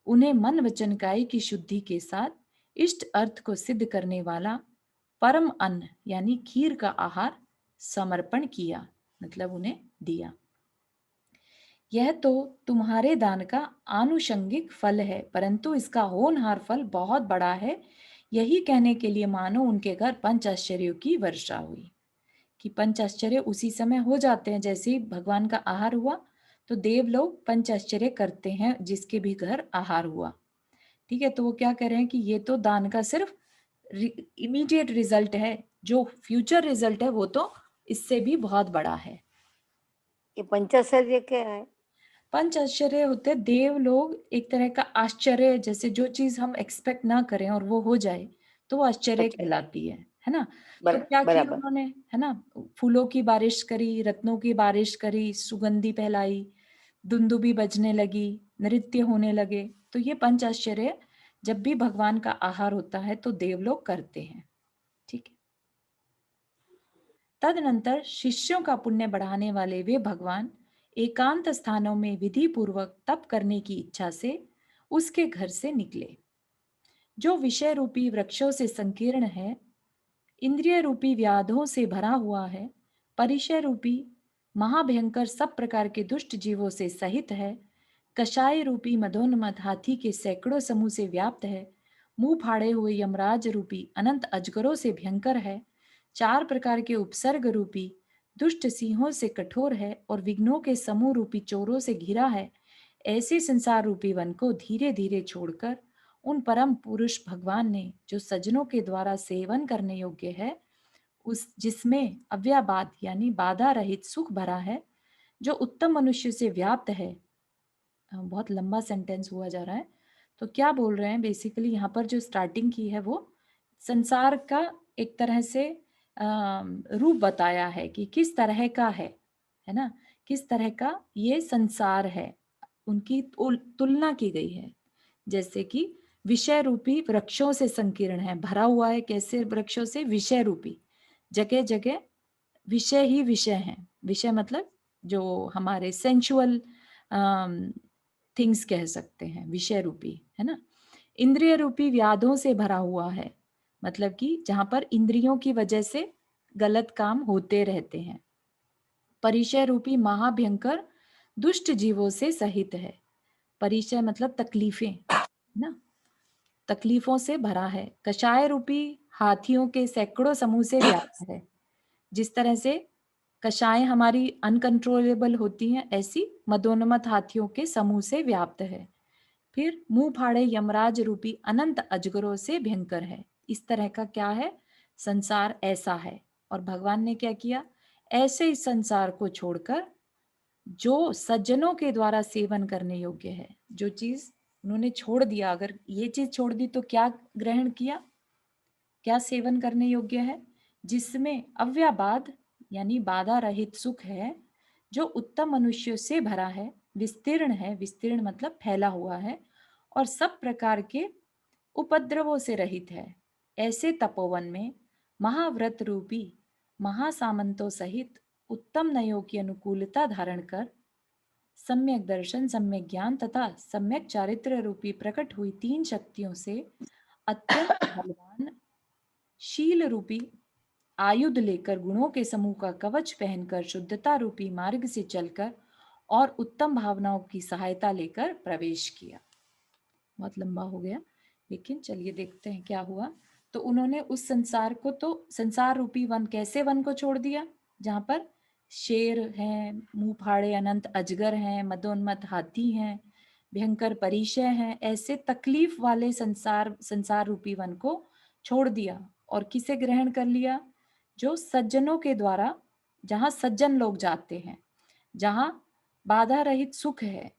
उन्हें मन वचन काय की शुद्धि के साथ इष्ट अर्थ को सिद्ध करने वाला परम अन्न यानी खीर का आहार समर्पण किया, मतलब उन्हें दिया। यह तो तुम्हारे दान का आनुषंगिक फल है, परंतु इसका होनहार फल बहुत बड़ा है। यही कहने के लिए मानो उनके घर पंच आश्चर्यों की वर्षा हुई, कि पंच आश्चर्य उसी समय हो जाते हैं। जैसे ही भगवान का आहार हुआ तो देव लोग पंच आश्चर्य करते हैं जिसके भी घर आहार हुआ। ठीक है? तो वो क्या कह रहे हैं कि ये तो दान का सिर्फ इमीडिएट रिजल्ट है, जो फ्यूचर रिजल्ट है वो तो इससे भी बहुत बड़ा है। ये पंचाश्चर्य क्या है? पंच आश्चर्य होते हैं देव लोग, एक तरह का आश्चर्य, जैसे जो चीज हम एक्सपेक्ट ना करें और वो हो जाए तो वो आश्चर्य अच्छा, कहलाती है ना? तो क्या किया बराबर। उन्होंने, है ना? फूलों की बारिश करी, रत्नों की बारिश करी, सुगंधी फैलाई, दुंदुबी बजने लगी, नृत्य होने लगे। तो ये पंच आश्चर्य जब भी भगवान का आहार होता है तो देवलोग करते हैं। ठीक है? तदनंतर शिष्यों का पुण्य बढ़ाने वाले वे भगवान एकांत स्थानों में विधि पूर्वक तप करने की इच्छा से उसके घर से निकले, जो विषय रूपी वृक्षों से संकीर्ण है, इंद्रिय रूपी व्याधों से भरा हुआ है, परिचय रूपी महाभयंकर सब प्रकार के दुष्ट जीवों से सहित है, कषाय रूपी मदोन्मत्त हाथी के सैकड़ों समूह से व्याप्त है, मुंह फाड़े हुए यमराज रूपी अनंत अजगरों से भयंकर है, 4 प्रकार के उपसर्ग रूपी दुष्ट सिंहों से कठोर है और विघ्नों के समूह रूपी चोरों से घिरा है। ऐसे संसार रूपी वन को धीरे धीरे छोड़कर उन परम पुरुष भगवान ने, जो सज्जनों के द्वारा सेवन करने योग्य है, उस जिसमें अव्याबाद यानी बाधा रहित सुख भरा है, जो उत्तम मनुष्य से व्याप्त है। बहुत लंबा सेंटेंस हुआ जा रहा है। तो क्या बोल रहे हैं बेसिकली, यहाँ पर जो स्टार्टिंग की है वो संसार का एक तरह से रूप बताया है कि किस तरह का है ना, किस तरह का ये संसार है, उनकी तुलना की गई है। जैसे कि विषय रूपी वृक्षों से संकीर्ण है, भरा हुआ है। कैसे वृक्षों से? विषय रूपी, जगह जगह विषय ही विषय हैं। विषय मतलब जो हमारे सेंसुअल थिंग्स कह सकते हैं, विषय रूपी, है ना। इंद्रिय रूपी व्याधों से भरा हुआ है, मतलब कि जहां पर इंद्रियों की वजह से गलत काम होते रहते हैं। परिचय रूपी महाभयंकर दुष्ट जीवों से सहित है। परिचय मतलब तकलीफें, ना, तकलीफों से भरा है। कषाय रूपी हाथियों के सैकड़ों समूह से व्याप्त है। जिस तरह से कषाय हमारी अनकंट्रोलेबल होती हैं, ऐसी मदोन्मत्त हाथियों के समूह से व्याप्त है। फिर मुंह फाड़े यमराज रूपी अनंत अजगरों से भयंकर है। इस तरह का क्या है? संसार ऐसा है। और भगवान ने क्या किया? ऐसे इस संसार को छोड़कर जो सज्जनों के द्वारा सेवन करने योग्य है, जो चीज उन्होंने छोड़ दिया, अगर ये चीज छोड़ दी तो क्या ग्रहण किया, क्या सेवन करने योग्य है? जिसमें अव्याबाद यानी बाधा रहित सुख है, जो उत्तम मनुष्य से भरा है, विस्तीर्ण है, विस्तीर्ण मतलब फैला हुआ है, और सब प्रकार के उपद्रवों से रहित है। ऐसे तपोवन में महाव्रत रूपी महासामंतों सहित उत्तम नयों की अनुकूलता धारण कर सम्यक दर्शन, सम्यक ज्ञान तथा सम्यक चारित्र रूपी प्रकट हुई 3 शक्तियों से अत्यंत बलवान शील रूपी आयुध लेकर गुणों के समूह का कवच पहनकर शुद्धता रूपी मार्ग से चलकर और उत्तम भावनाओं की सहायता लेकर प्रवेश किया। बहुत लंबा हो गया, लेकिन चलिए देखते हैं क्या हुआ। तो उन्होंने उस संसार को, तो संसार रूपी वन, कैसे वन को छोड़ दिया? जहां पर शेर हैं, मुंह फाड़े अनंत अजगर हैं, मदोन्मत्त हाथी हैं, भयंकर परिचय हैं, ऐसे तकलीफ वाले संसार रूपी वन को छोड़ दिया। और किसे ग्रहण कर लिया? जो सज्जनों के द्वारा, जहां सज्जन लोग जाते हैं, जहां बाधा रहित सुख है,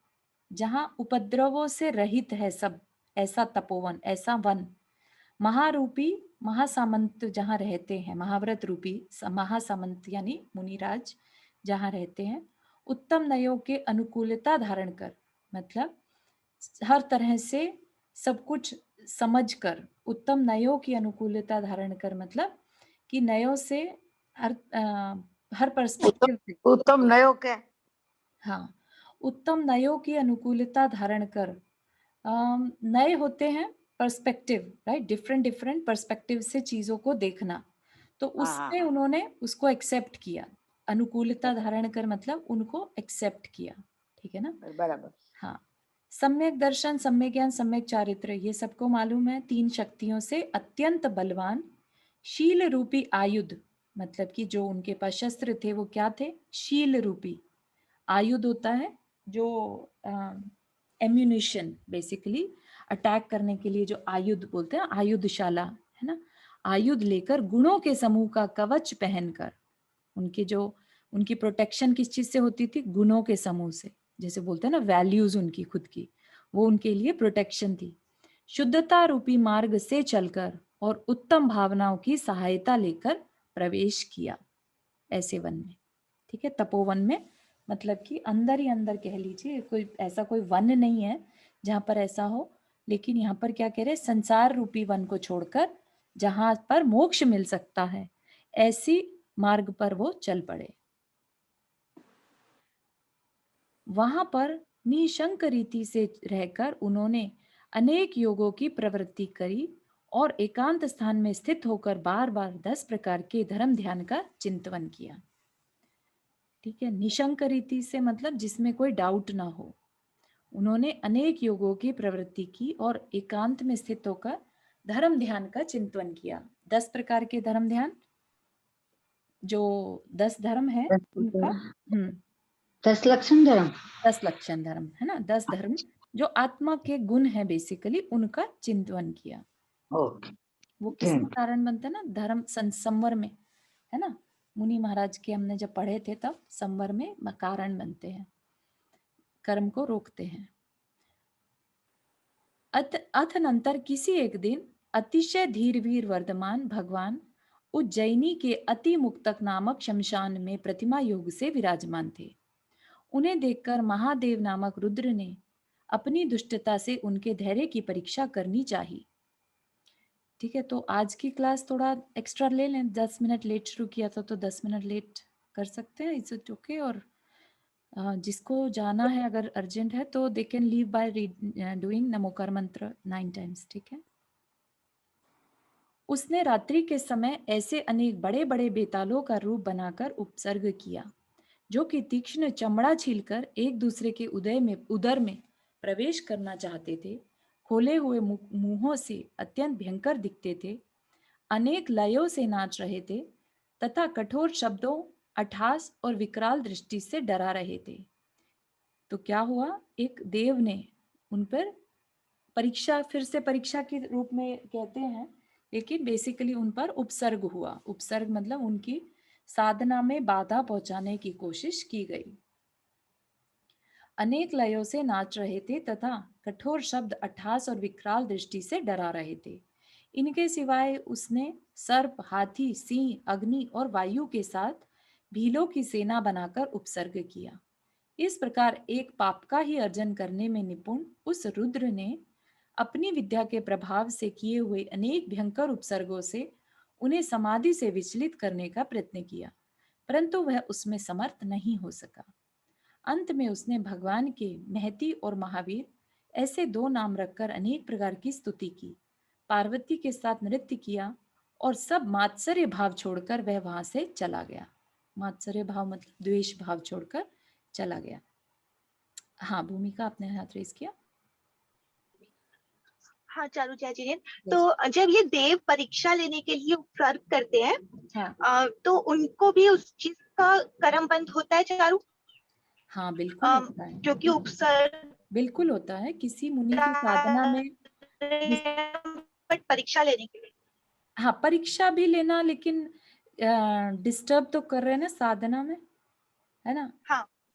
जहां उपद्रवों से रहित है सब, ऐसा तपोवन, ऐसा वन, महारूपी महासामंत जहां रहते हैं, महाव्रत रूपी महासामंत यानी मुनिराज जहां रहते हैं, उत्तम नयों के अनुकूलता धारण कर, मतलब हर तरह से सब कुछ समझकर, उत्तम नयों की अनुकूलता धारण कर, मतलब कि नयों से हर पर्सपेक्टिव से, उत्तम नयो के, हाँ, उत्तम नयों की अनुकूलता धारण कर। नए होते हैं perspective, right, different different perspective से चीजों को देखना, तो उसमें उन्होंने उसको एक्सेप्ट किया। अनुकूलता धारण कर मतलब उनको एक्सेप्ट किया, ठीक है ना, बराबर। हाँ। सम्यक दर्शन, सम्यक ज्ञान, सम्यक चारित्र, ये सबको मालूम है। 3 शक्तियों से अत्यंत बलवान शील रूपी आयुध, मतलब कि जो उनके पास शस्त्र थे वो क्या थे? शील रूपी आयुध होता है जो एम्यूनिशन, बेसिकली अटैक करने के लिए जो आयुध बोलते हैं, आयुधशाला, है ना। आयुध लेकर गुणों के समूह का कवच पहनकर, उनकी प्रोटेक्शन किस चीज से होती थी? गुणों के समूह से, जैसे बोलते हैं ना वैल्यूज उनकी खुद की, वो उनके लिए प्रोटेक्शन थी। शुद्धता रूपी मार्ग से चलकर और उत्तम भावनाओं की सहायता लेकर प्रवेश किया ऐसे वन में, ठीक है, तपोवन में। मतलब कि अंदर ही अंदर कह लीजिए, कोई ऐसा कोई वन नहीं है जहां पर ऐसा हो, लेकिन यहाँ पर क्या कह रहे हैं? संसार रूपी वन को छोड़कर जहां पर मोक्ष मिल सकता है, ऐसी मार्ग पर वो चल पड़े। वहां पर निशंक रीति से रहकर उन्होंने अनेक योगों की प्रवृत्ति करी और एकांत स्थान में स्थित होकर बार बार 10 प्रकार के धर्म ध्यान का चिंतन किया। ठीक है। निशंक रीति से मतलब जिसमें कोई डाउट ना हो। उन्होंने अनेक योगों की प्रवृत्ति की और एकांत में स्थित होकर धर्म ध्यान का चिंतन किया। 10 प्रकार के धर्म ध्यान, जो 10 धर्म है उनका 10 लक्षण धर्म, 10 लक्षण धर्म है ना, 10 धर्म जो आत्मा के गुण है बेसिकली, उनका चिंतन किया। ओके। वो किसमें कारण बनता है ना, धर्म संवर में, है ना। मुनि महाराज के हमने जब पढ़े थे तब संवर में कारण बनते हैं, कर्म को रोकते हैं। अथनंतर किसी एक दिन अतिशय धीर वीर वर्धमान भगवान उज्जैनी के अति मुक्तक नामक शमशान में प्रतिमा योग से विराजमान थे। उन्हें देखकर महादेव नामक रुद्र ने अपनी दुष्टता से उनके धैर्य की परीक्षा करनी चाहिए। ठीक है, तो आज की क्लास थोड़ा एक्स्ट्रा ले लें, 10 मिनट लेट शुरू किया था तो 10 मिनट लेट कर सकते हैं, इज इट ओके? और जिसको जाना है अगर अर्जेंट है तो they can leave by doing Namokar मंत्र 9 टाइम्स। ठीक है। उसने रात्रि के समय ऐसे अनेक बड़े बड़े बेतालों का रूप बनाकर उपसर्ग किया जो कि तीक्ष्ण चमड़ा छीलकर एक दूसरे के उदर में प्रवेश करना चाहते थे। खोले हुए मुंहों से अत्यंत भयंकर दिखते थे, अनेक लयों से नाच रहे थे तथा कठोर शब्दों, अट्ठास और विकराल दृष्टि से डरा रहे थे। तो क्या हुआ, एक देव ने उन पर परीक्षा, फिर से परीक्षा के रूप में कहते हैं, लेकिन बेसिकली उन पर उपसर्ग हुआ। उपसर्ग मतलब उनकी साधना में बाधा पहुंचाने की कोशिश की गई। अनेक लयों से नाच रहे थे तथा कठोर शब्द, अट्ठास और विकराल दृष्टि से डरा रहे थे। इनके सिवाय उसने सर्प, हाथी, सिंह, अग्नि और वायु के साथ भीलों की सेना बनाकर उपसर्ग किया। इस प्रकार एक पाप का ही अर्जन करने में निपुण उस रुद्र ने अपनी विद्या के प्रभाव से किए हुए अनेक भयंकर उपसर्गों से उन्हें समाधि से विचलित करने का प्रयत्न किया, परंतु वह उसमें समर्थ नहीं हो सका। अंत में उसने भगवान के महती और महावीर ऐसे 2 नाम रखकर अनेक प्रकार की स्तुति की, पार्वती के साथ नृत्य किया और सब मात्सर्य भाव छोड़कर वह वहां से चला गया। मात्सर्य भाव मतलब द्वेष भाव छोड़कर चला गया। हाँ, भूमिका आपने हाथ रेज किया। हाँ चारू चाची जी, तो जब ये देव परीक्षा लेने के लिए उपसर्ग करते हैं, हाँ, तो उनको भी उस चीज का कर्म बंद होता है चारू? हाँ बिल्कुल होता है, जो कि उपसर्ग बिल्कुल होता है। किसी मुनि की साधना में बट परीक्षा लेने के लिए, हाँ परीक्षा भी लेना, लेकिन डिस्टर्ब तो कर रहे हैं ना साधना में, है ना।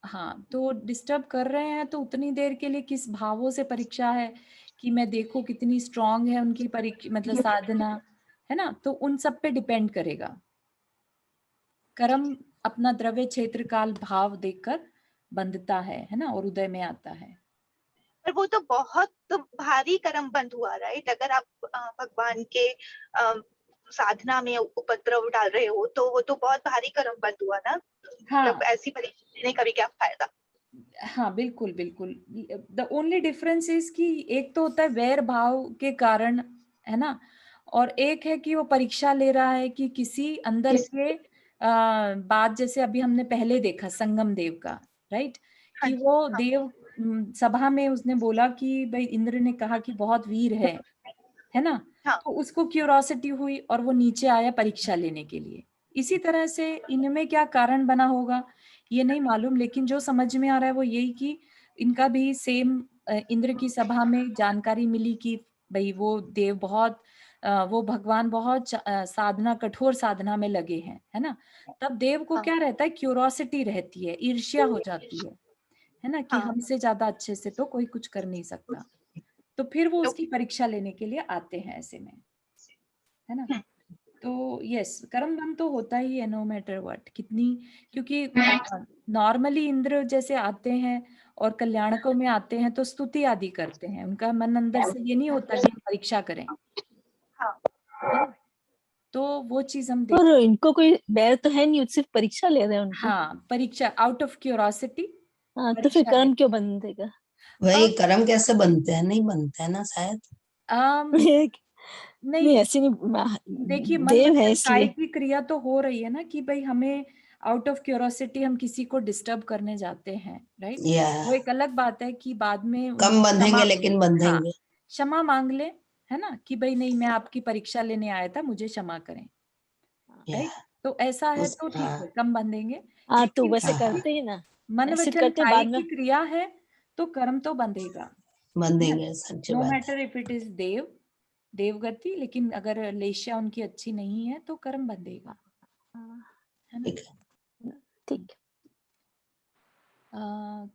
हाँ, तो डिस्टर्ब कर रहे हैं तो उतनी देर के लिए किस भावों से परीक्षा है कि मैं देखो कितनी स्ट्रांग है उनकी परीक्षा, मतलब साधना, है ना। तो उन सब पे डिपेंड करेगा। कर्म अपना द्रव्य क्षेत्र काल भाव देखकर बंधता है ना, और उदय में आता है। पर वो तो बहुत भारी कर्म बंद हुआ, राइट? अगर आप भगवान के साधना में उपद्रव डाल रहे हो तो वो तो बहुत भारी कर्म बंद हुआ ना। हाँ, मतलब ऐसी परीक्षा लेने का भी क्या फायदा। हाँ बिल्कुल बिल्कुल। द ओनली डिफरेंस इज कि एक तो होता है वैर भाव के कारण, है ना, और एक है कि वो परीक्षा ले रहा है कि किसी अंदर के बात, जैसे अभी हमने पहले देखा संगम देव का, राइट, कि वो देव सभा में उसने बोला कि भाई इंद्र ने कहा कि बहुत वीर है ना। तो उसको क्यूरोसिटी हुई और वो नीचे आया परीक्षा लेने के लिए। इसी तरह से इनमें क्या कारण बना होगा ये नहीं मालूम, लेकिन जो समझ में आ रहा है वो यही कि इनका भी सेम इंद्र की सभा में जानकारी मिली कि भाई वो देव बहुत वो भगवान बहुत साधना, कठोर साधना में लगे हैं, है ना। तब देव को क्या रहता है, क्यूरोसिटी रहती है, ईर्ष्या हो जाती है ना, कि हमसे ज्यादा अच्छे से तो कोई कुछ कर नहीं सकता। तो फिर वो उसकी परीक्षा लेने के लिए आते हैं ऐसे में, है ना। तो यस, कर्म बंध तो होता ही है नो मैटर व्हाट, कितनी, क्योंकि नॉर्मली इंद्र जैसे आते हैं और कल्याणकों में आते हैं तो स्तुति आदि करते हैं, उनका मन अंदर से ये नहीं होता कि हम परीक्षा करें, है ना। तो वो चीज हम और इनको कोई बैर तो है नहीं, सिर्फ परीक्षा ले रहे हैं उनकी। हाँ, परीक्षा आउट ऑफ क्यूरोसिटी। हाँ, तो फिर कर्म क्यों बंधेगा? वही कर्म कैसे बनते हैं? नहीं बनते हैं ना शायद। नहीं ऐसी नहीं, देखिए, मन देव है वचन इसलिए काय की क्रिया तो हो रही है ना कि भाई हमें आउट ऑफ क्यूरोसिटी हम किसी को डिस्टर्ब करने जाते हैं, राइट? या वो एक अलग बात है कि बाद में कम उनसे बंधेंगे क्षमा, लेकिन हाँ, बंधेंगे। क्षमा मांग ले, है ना, कि भाई नहीं, मैं आपकी परीक्षा लेने आया था, मुझे क्षमा करें, या राइट? तो ऐसा है उस तो ठीक हाँ है, कम बंधेंगे, हाँ, तो लेकिन वैसे हाँ हाँ करते ही ना, मन ऐसे वचन करते काया बाद में की क्रिया है तो कर्म तो बंधेगा, बंधेंगे, सच नो बात है। मैटर इफ इट इज देवगति, लेकिन अगर लेशा उनकी अच्छी नहीं है तो कर्म बंधेगा, है ना? ठीक है। ठीक।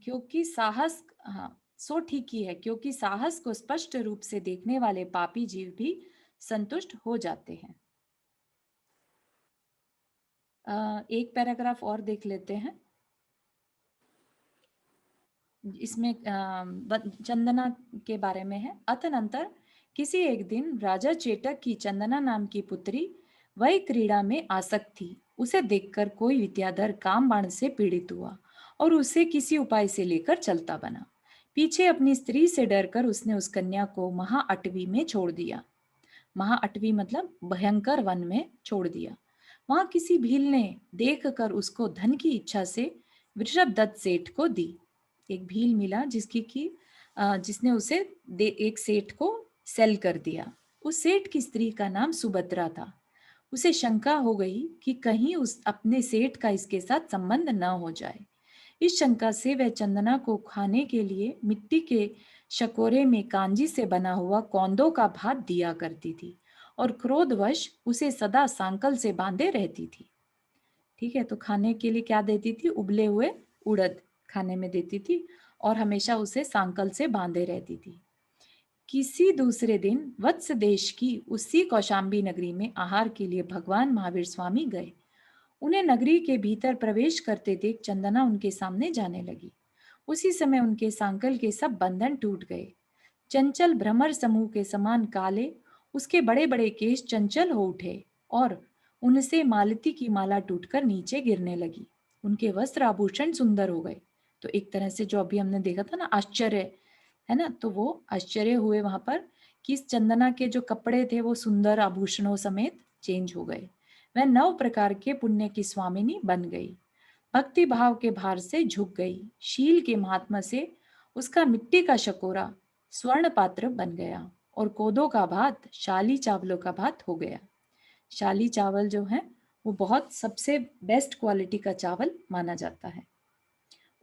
क्योंकि साहस, हाँ, सो ठीक ही है, क्योंकि साहस को स्पष्ट रूप से देखने वाले पापी जीव भी संतुष्ट हो जाते हैं। एक पैराग्राफ और देख लेते हैं। इसमें चंदना के बारे में है। अतनंतर किसी एक दिन राजा चेटक की चंदना नाम की पुत्री वही क्रीड़ा में आसक्त थी। उसे देखकर कोई विद्याधर काम बाण से पीड़ित हुआ और उसे किसी उपाय से लेकर चलता बना। पीछे अपनी स्त्री से डरकर उसने उस कन्या को महाअटवी में छोड़ दिया। महाअटवी मतलब भयंकर वन में छोड़ दिया। वहां किसी भील ने देखकर उसको धन की इच्छा से वृषभदत्त सेठ को दी। एक भील मिला जिसने उसे एक सेठ को सेल कर दिया। उस सेठ की स्त्री का नाम सुभद्रा था। उसे शंका हो गई कि कहीं उस अपने सेठ का इसके साथ संबंध न हो जाए। इस शंका से वह चंदना को खाने के लिए मिट्टी के शकोरे में कांजी से बना हुआ कौंदों का भात दिया करती थी और क्रोधवश उसे सदा सांकल से बांधे रहती थी। ठीक है, तो खाने के लिए क्या देती थी? उबले हुए उड़द खाने में देती थी और हमेशा उसे सांकल से बांधे रहती थी। किसी दूसरे दिन वत्स देश की उसी कौशाम्बी नगरी में आहार के लिए भगवान महावीर स्वामी गए। उन्हें नगरी के भीतर प्रवेश करते देख चंदना उनके सामने जाने लगी। उसी समय उनके सांकल के सब बंधन टूट गए। चंचल भ्रमर समूह के समान काले उसके बड़े बड़े केश चंचल हो उठे और उनसे मालती की माला टूटकर नीचे गिरने लगी। उनके वस्त्र आभूषण सुंदर हो गए। तो एक तरह से जो अभी हमने देखा था ना, आश्चर्य, है ना, तो वो आश्चर्य हुए वहां पर कि इस चंदना के जो कपड़े थे वो सुंदर आभूषणों समेत चेंज हो गए। वह 9 प्रकार के पुण्य की स्वामिनी बन गई। भक्ति भाव के भार से झुक गई। शील के महात्मा से उसका मिट्टी का शकोरा स्वर्ण पात्र बन गया और कोदों का भात शाली चावलों का भात हो गया। शाली चावल जो है वो बहुत सबसे बेस्ट क्वालिटी का चावल माना जाता है।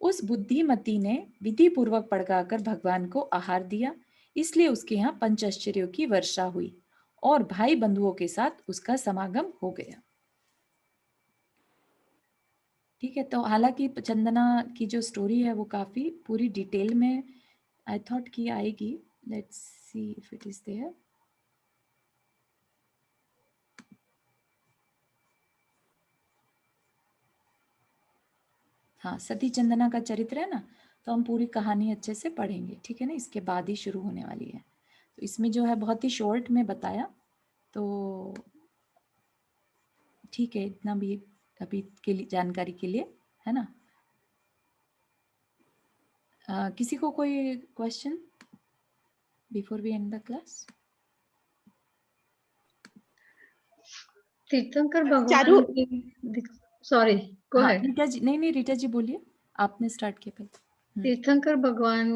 उस बुद्धिमती ने विधि पूर्वक पड़काकर भगवान को आहार दिया, इसलिए उसके यहाँ पंचाश्चर्यों की वर्षा हुई और भाई बंधुओं के साथ उसका समागम हो गया। ठीक है, तो हालांकि चंदना की जो स्टोरी है वो काफी पूरी डिटेल में आई थॉट की आएगी। Let's see if it is there. हाँ, सती चंदना का चरित्र है ना, तो हम पूरी कहानी अच्छे से पढ़ेंगे, ठीक है ना, इसके बाद ही शुरू होने वाली है। तो इसमें जो है बहुत ही शॉर्ट में बताया, तो ठीक है, इतना भी अभी के लिए जानकारी के लिए, है ना। किसी को कोई question before we end the class? Tirthankar Charu, भगवान की, सॉरी, गो हाँ, अहेड। रीटा जी, नहीं रीटा जी बोलिए, आपने स्टार्ट किया पहले। तीर्थंकर भगवान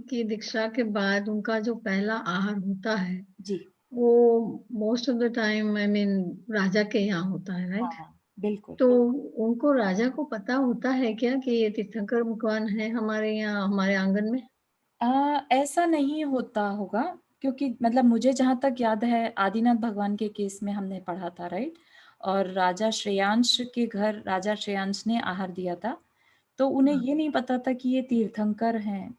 की दीक्षा के बाद उनका जो पहला आहार होता है जी, वो most of the time I mean राजा के यहाँ होता है, राइट? हाँ बिल्कुल। तो उनको राजा को पता होता है क्या कि ये तीर्थंकर भगवान है हमारे यहाँ, हमारे आंगन में? ऐसा नहीं होता होगा, क्योंकि मतलब मुझे जहां तक याद है आदिनाथ भगवान के केस में हमने पढ़ा था, राइट, और राजा श्रेयांश के घर राजा श्रेयांश ने आहार दिया था, तो उन्हें ये नहीं पता था कि ये तीर्थंकर हैं,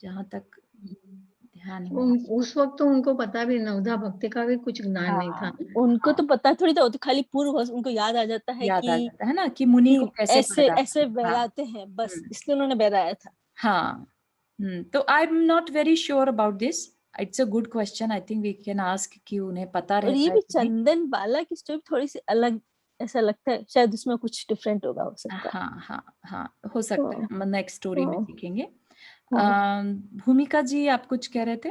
जहां तक ध्यान है। उस वक्त तो उनको पता भी नवधा भक्ति का भी कुछ ज्ञान नहीं था। उनको हाँ, तो पता थोड़ी था, वो तो खाली पूर्व उनको याद आ जाता है याद आ कि जाता है ना कि मुनि को कैसे ऐसे पैदा ऐसे किया। हाँ, बहराते हैं, बस हम्म, इसलिए उन्होंने बहराया था। हाँ, तो I am not very sure about this. It's a good question, I think we can ask कि उन्हें पता और ये रहता है भी कि नहीं। चंदन बाला की स्टोरी थोड़ी सी अलग ऐसा लगता है, शायद उसमें कुछ डिफरेंट होगा, हो सकता है। हाँ हाँ हाँ, हो सकता है, हम नेक्स्ट स्टोरी में हाँ, सीखेंगे। हाँ। भूमिका जी, आप कुछ कह रहे थे?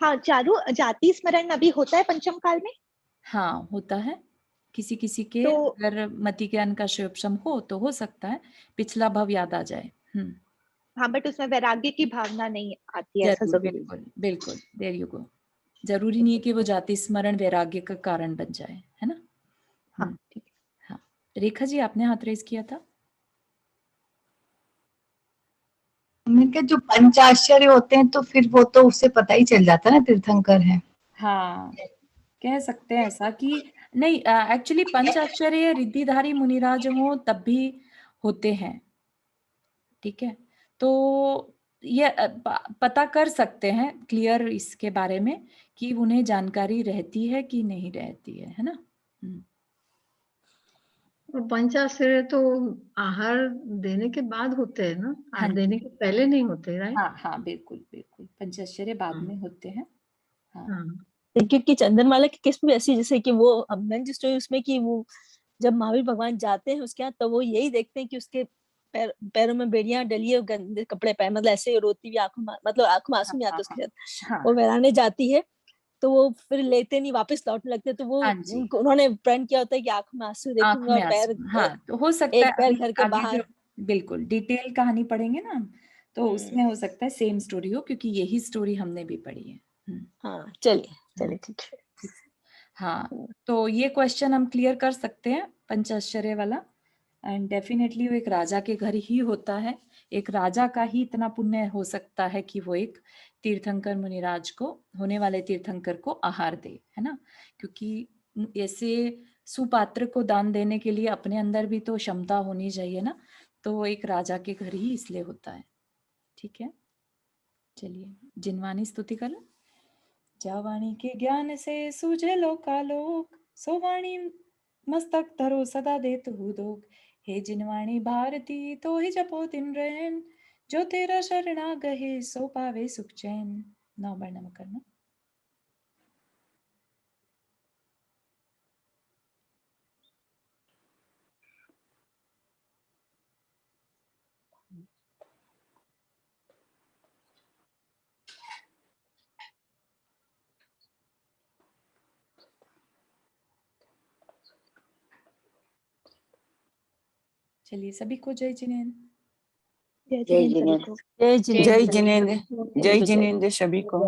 हाँ चारू, जाति स्मरण अभी होता है पंचम काल में? हाँ, होता है। किसी किसी के तो अगर मति ज्ञान का शोभशम हो तो हो सकता है पिछला भव याद आ जाए। हाँ, बट उसमें वैराग्य की भावना नहीं आती है, ऐसा जरूर, जरूरी है। बिल्कुल बिल्कुल, देयर यू गो। जरूरी नहीं है कि वो जाति स्मरण वैराग्य का कारण बन जाए, है ना। हाँ, ठीक है। हाँ, रेखा जी आपने हाथ रेज किया था। हमने कहा जो पंचाश्चर्य होते हैं तो फिर वो तो उससे पता ही चल जाता है ना तीर्थंकर है। हाँ, कह सकते हैं ऐसा कि नहीं, एक्चुअली पंच आश्चर्य रिद्धिधारी मुनिराज हो तब भी होते हैं, ठीक है। तो ये पता कर सकते हैं क्लियर इसके बारे में कि उन्हें जानकारी रहती है कि नहीं रहती है ना। और पंचाश्चर्य तो आहार देने के बाद होते हैं ना, हाँ आहार जी। देने के पहले नहीं होते, राइट? हाँ हाँ, बिल्कुल बिल्कुल, पंचाश्चर्य बाद में होते हैं। हाँ हाँ। क्योंकि चंद्रमाला के केस में ऐसी जैसे कि वो अब मैंने जो स्टोरी उसमें कि वो जब महावीर भगवान जाते हैं उसके यहाँ तो वो यही देखते हैं कि उसके पैरों में बेड़ियां डली है, गंदे कपड़े पहने, मतलब ऐसे रोती हुई आंखों मतलब आंखों में आंसू नहीं आते उसके साथ। हाँ वो वैराने जाती है तो वो फिर लेते नहीं, वापस लौटने लगते, तो वो हाँ जी, उन्होंने प्रण किया होता है कि आंखों में आंसू आंख देखूंगा में और आंसू। पैर हाँ, तो हो सकता है एक पैर अभी घर के आगे बाहर। जो बिल्कुल डिटेल कहानी पढ़ेंगे ना तो उसमें हो सकता है सेम स्टोरी हो, क्योंकि यही स्टोरी हमने भी पढ़ी है। हाँ, चलिए ठीक है। हाँ, तो ये क्वेश्चन हम क्लियर कर सकते हैं पंचाश्चर्य वाला। एंड डेफिनेटली वो एक राजा के घर ही होता है, एक राजा का ही इतना पुण्य हो सकता है कि वो एक तीर्थंकर मुनिराज को, होने वाले तीर्थंकर को आहार दे, है ना। क्योंकि ऐसे सुपात्र को दान देने के लिए अपने अंदर भी तो क्षमता होनी चाहिए ना, तो वो एक राजा के घर ही इसलिए होता है। ठीक है, चलिए जिनवानी स्तुति कर लो। जावाणी के ज्ञान से सूझे लोकालोक, सो वाणी मस्तक धरो सदा देत दोग। हे जिनवाणी भारती तो ही जपो दिन रैन, जो तेरा शरणा गहे सो पावे सुख चैन। नौ बार नमक करना। चलिए सभी को जय जिनेन्द्र। जय जिनेन्द्र। जय जय जिनेन्द्र, जय जिनेन्द्र सभी को।